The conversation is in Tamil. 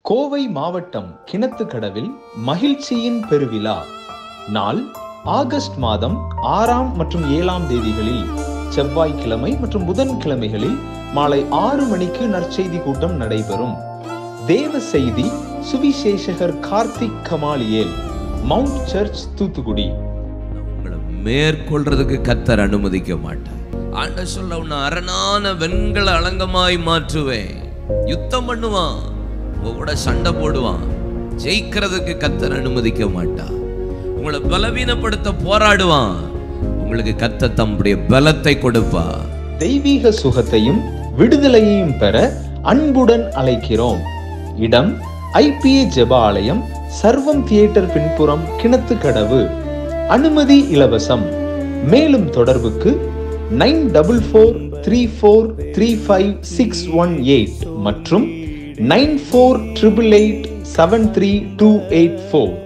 கோவை மாவட்டம் கிணத்துக்கடவில் மகிழ்ச்சியின் பெருவிழா. நாள் ஆகஸ்ட் மாதம் 6 மற்றும் 7 தேதிகளில் செவ்வாய்க்கிழமை மற்றும் புதன்கிழமைகளில் மாலை 6 மணிக்கு நற்செய்தி கூட்டம் நடைபெறும். தேவ செய்தி சுவிசேஷகர் கார்த்திக் கமாலியேல், மவுண்ட் சர்ச், தூத்துக்குடி. உங்களை மேற்கொள்றதுக்கு கர்த்தர் அனுமதிக்க மாட்டார். ஆண்டவர் சொல்ல, உன்னை அரணான வெண்கல அலங்கமாய் மாற்றுவேன். யுத்தம் பண்ணுவான், உங்க கூட சண்டை போடுவான். ஜெயிக்கிறதுக்கு கர்த்தர் அனுமதிக்க மாட்டார். உங்களை பலவீனப்படுத்த போராடுவான். உங்களுக்கு கர்த்தர் தம்முடைய பலத்தை கொடுப்பார். தெய்வீக சுகத்தையும் விடுதலையையும் பெற அன்புடன் அழைக்கிறோம். இடம் IPA ஜெப ஆலயம், சர்வம் தியேட்டர் பின்புறம், கிணத்துக்கடவு. அனுமதி இலவசம். மேலும் தொடர்புக்கு 9434353618 மற்றும் 9488873284.